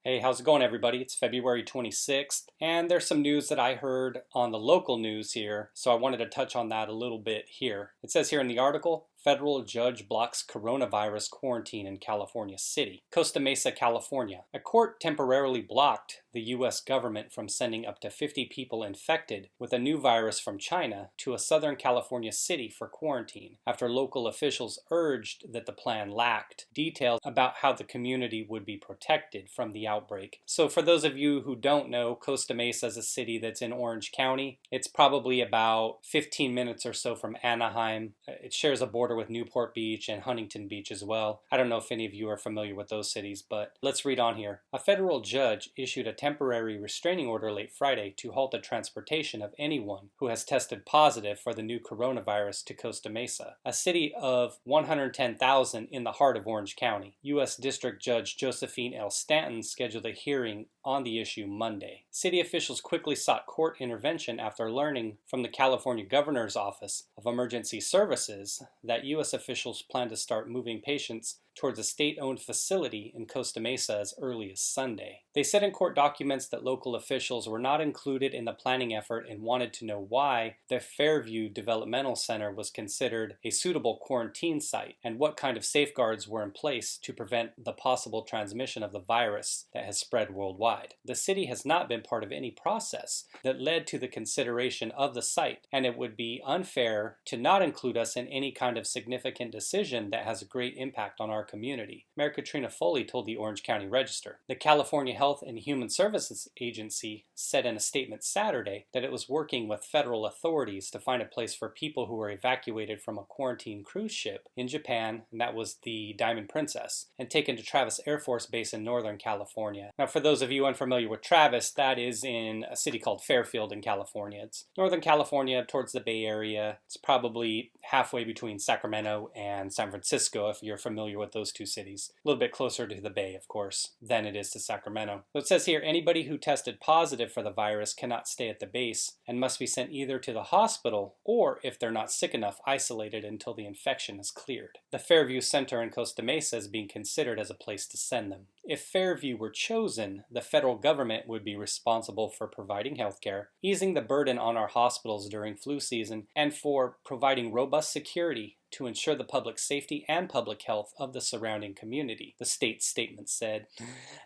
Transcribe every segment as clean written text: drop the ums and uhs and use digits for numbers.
Hey, how's it going, everybody? It's February 26th, and there's some news that I heard on the local news here, so I wanted to touch on that a little bit here. It says here in the article, federal judge blocks coronavirus quarantine in California City. Costa Mesa, California. A court temporarily blocked the U.S. government from sending up to 50 people infected with a new virus from China to a Southern California city for quarantine, after local officials urged that the plan lacked details about how the community would be protected from the outbreak. So for those of you who don't know, Costa Mesa is a city that's in Orange County. It's probably about 15 minutes or so from Anaheim. It shares a border with Newport Beach and Huntington Beach as well. I don't know if any of you are familiar with those cities, but let's read on here. A federal judge issued a temporary restraining order late Friday to halt the transportation of anyone who has tested positive for the new coronavirus to Costa Mesa, a city of 110,000 in the heart of Orange County. U.S. District Judge Josephine L. Stanton scheduled a hearing on the issue Monday. City officials quickly sought court intervention after learning from the California Governor's Office of Emergency Services that U.S. officials plan to start moving patients towards a state-owned facility in Costa Mesa as early as Sunday. They said in court documents that local officials were not included in the planning effort and wanted to know why the Fairview Developmental Center was considered a suitable quarantine site and what kind of safeguards were in place to prevent the possible transmission of the virus that has spread worldwide. The city has not been part of any process that led to the consideration of the site, and it would be unfair to not include us in any kind of significant decision that has a great impact on our community, Mayor Katrina Foley told the Orange County Register. The California Health and Human Services Agency said in a statement Saturday that it was working with federal authorities to find a place for people who were evacuated from a quarantine cruise ship in Japan, and that was the Diamond Princess, and taken to Travis Air Force Base in Northern California. Now, for those of you unfamiliar with Travis, that is in a city called Fairfield in California. It's Northern California towards the Bay Area. It's probably halfway between Sacramento and San Francisco, if you're familiar with those two cities. A little bit closer to the Bay, of course, than it is to Sacramento. So it says here, anybody who tested positive for the virus cannot stay at the base and must be sent either to the hospital or, if they're not sick enough, isolated until the infection is cleared. The Fairview Center in Costa Mesa is being considered as a place to send them. If Fairview were chosen, the federal government would be responsible for providing health care, easing the burden on our hospitals during flu season, and for providing robust security to ensure the public safety and public health of the surrounding community, the state statement said.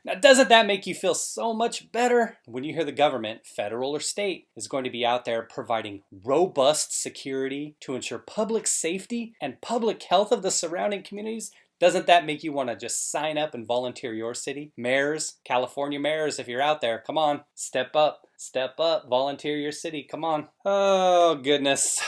Now, doesn't that make you feel so much better when you hear the government, federal or state, is going to be out there providing robust security to ensure public safety and public health of the surrounding communities? Doesn't that make you want to just sign up and volunteer your city? Mayors, California mayors, if you're out there, come on, step up, volunteer your city, come on. Oh, goodness.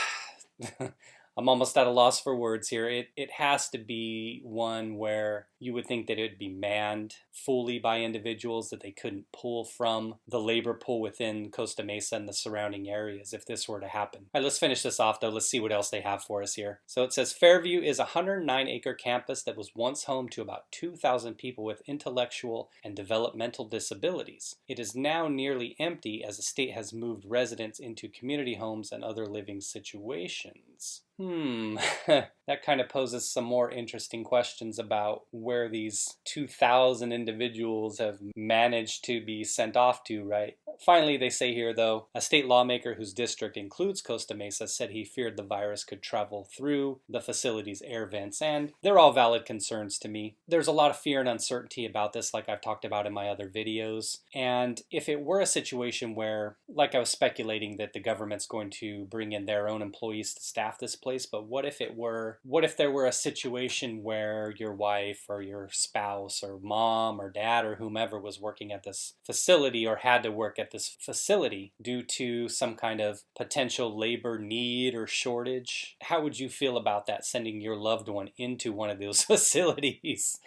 I'm almost at a loss for words here. It has to be one where you would think that it would be manned fully by individuals, that they couldn't pull from the labor pool within Costa Mesa and the surrounding areas if this were to happen. All right, let's finish this off though. Let's see what else they have for us here. So it says Fairview is a 109-acre campus that was once home to about 2,000 people with intellectual and developmental disabilities. It is now nearly empty as the state has moved residents into community homes and other living situations. That kind of poses some more interesting questions about where these 2,000 individuals have managed to be sent off to, right? Finally, they say here, though, a state lawmaker whose district includes Costa Mesa said he feared the virus could travel through the facility's air vents, and they're all valid concerns to me. There's a lot of fear and uncertainty about this, like I've talked about in my other videos, and if it were a situation where, like I was speculating, that the government's going to bring in their own employees to staff this place, but what if there were a situation where your wife or your spouse or mom or dad or whomever was working at this facility or had to work at this facility due to some kind of potential labor need or shortage? How would you feel about that, sending your loved one into one of those facilities?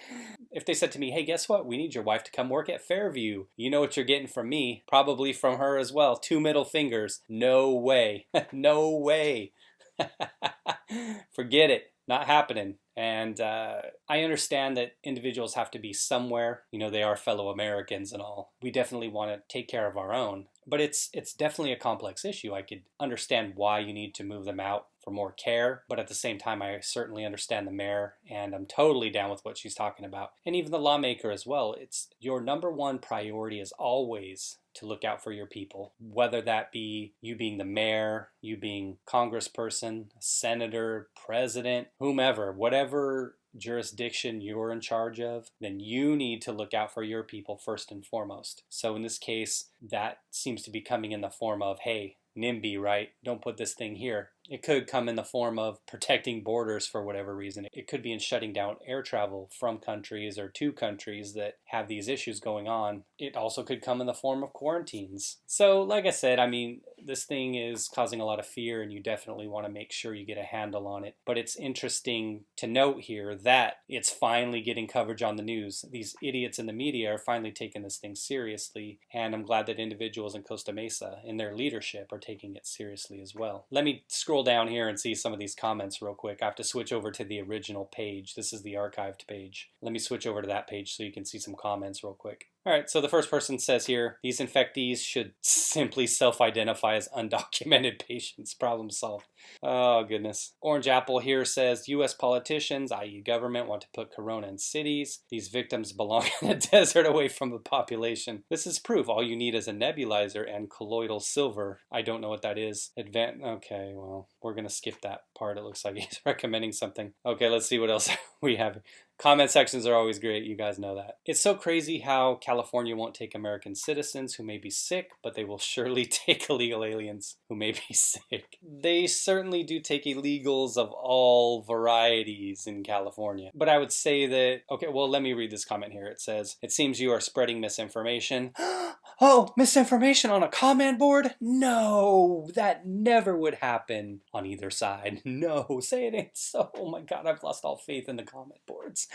If they said to me, hey, guess what? We need your wife to come work at Fairview. You know what you're getting from me, probably from her as well. 2 middle fingers. No way. No way. Forget it. Not happening. And I understand that individuals have to be somewhere. You know, they are fellow Americans and all. We definitely want to take care of our own. But it's definitely a complex issue. I could understand why you need to move them out for more care. But at the same time, I certainly understand the mayor, and I'm totally down with what she's talking about. And even the lawmaker as well. It's your number one priority is always to look out for your people, whether that be you being the mayor, you being congressperson, senator, president, whomever, whatever jurisdiction you're in charge of, then you need to look out for your people first and foremost. So in this case, that seems to be coming in the form of, hey, NIMBY, right? Don't put this thing here. It could come in the form of protecting borders for whatever reason. It could be in shutting down air travel from countries or to countries that have these issues going on. It also could come in the form of quarantines. So like I said, I mean, this thing is causing a lot of fear, and you definitely want to make sure you get a handle on it. But it's interesting to note here that it's finally getting coverage on the news. These idiots in the media are finally taking this thing seriously, and I'm glad that individuals in Costa Mesa in their leadership are taking it seriously as well. Let me scroll down here and see some of these comments real quick. I have to switch over to the original page. This is the archived page. Let me switch over to that page so you can see some comments real quick. All right, so the first person says here, these infectees should simply self-identify as undocumented patients. Problem solved. Oh, goodness. Orange Apple here says, U.S. politicians, i.e. government, want to put corona in cities. These victims belong in the desert away from the population. This is proof. All you need is a nebulizer and colloidal silver. I don't know what that is. Okay, well, we're going to skip that part. It looks like he's recommending something. Okay, let's see what else we have. Comment sections are always great. You guys know that. It's so crazy how California won't take American citizens who may be sick, but they will surely take illegal aliens who may be sick. They certainly do take illegals of all varieties in California. But I would say that, okay, well, let me read this comment here. It says, it seems you are spreading misinformation. Oh, misinformation on a comment board? No, that never would happen on either side. No, say it ain't so. Oh my God, I've lost all faith in the comment boards.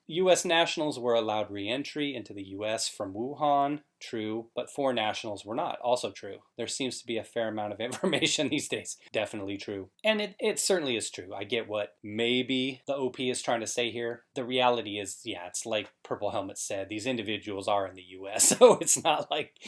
U.S. nationals were allowed re-entry into the U.S. from Wuhan, true, but foreign nationals were not, also true. There seems to be a fair amount of information these days, definitely true. And it certainly is true. I get what maybe the OP is trying to say here. The reality is, yeah, it's like Purple Helmet said, these individuals are in the U.S., so it's not like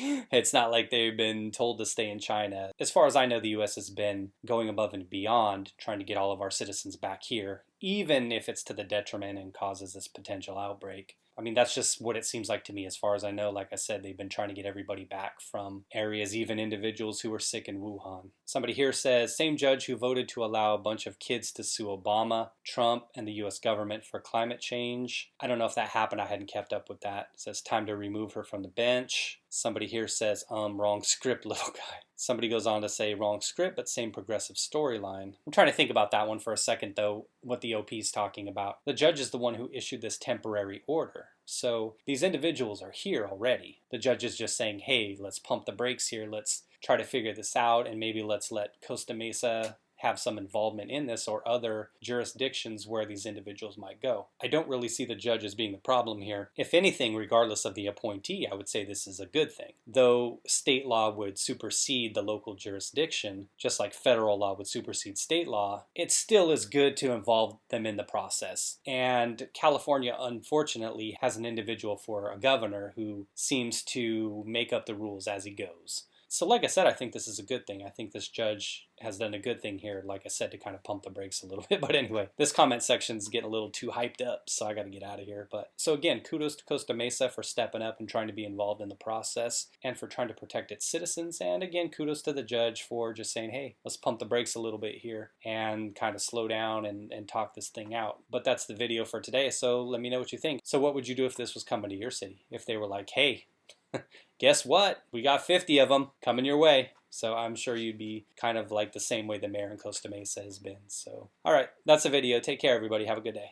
they've been told to stay in China. As far as I know, the U.S. has been going above and beyond trying to get all of our citizens back here, even if it's to the detriment and causes this potential outbreak. I mean, that's just what it seems like to me. As far as I know, like I said, they've been trying to get everybody back from areas, even individuals who were sick in Wuhan. Somebody here says, same judge who voted to allow a bunch of kids to sue Obama, Trump, and the U.S. government for climate change. I don't know if that happened. I hadn't kept up with that. It says, time to remove her from the bench. Somebody here says, wrong script, little guy. Somebody goes on to say, wrong script, but same progressive storyline. I'm trying to think about that one for a second, though, what the OP is talking about. The judge is the one who issued this temporary order. So these individuals are here already. The judge is just saying, hey, let's pump the brakes here. Let's try to figure this out, and maybe let's let Costa Mesa have some involvement in this or other jurisdictions where these individuals might go. I don't really see the judge as being the problem here. If anything, regardless of the appointee, I would say this is a good thing. Though state law would supersede the local jurisdiction, just like federal law would supersede state law, it still is good to involve them in the process. And California, unfortunately, has an individual for a governor who seems to make up the rules as he goes. So like I said, I think this is a good thing. I think this judge has done a good thing here, like I said, to kind of pump the brakes a little bit. But anyway, this comment section's getting a little too hyped up, so I got to get out of here. But so again, kudos to Costa Mesa for stepping up and trying to be involved in the process and for trying to protect its citizens. And again, kudos to the judge for just saying, hey, let's pump the brakes a little bit here and kind of slow down and talk this thing out. But that's the video for today, so let me know what you think. So what would you do if this was coming to your city? If they were like, hey, guess what? We got 50 of them coming your way. So I'm sure you'd be kind of like the same way the mayor in Costa Mesa has been. So, all right, that's the video. Take care, everybody. Have a good day.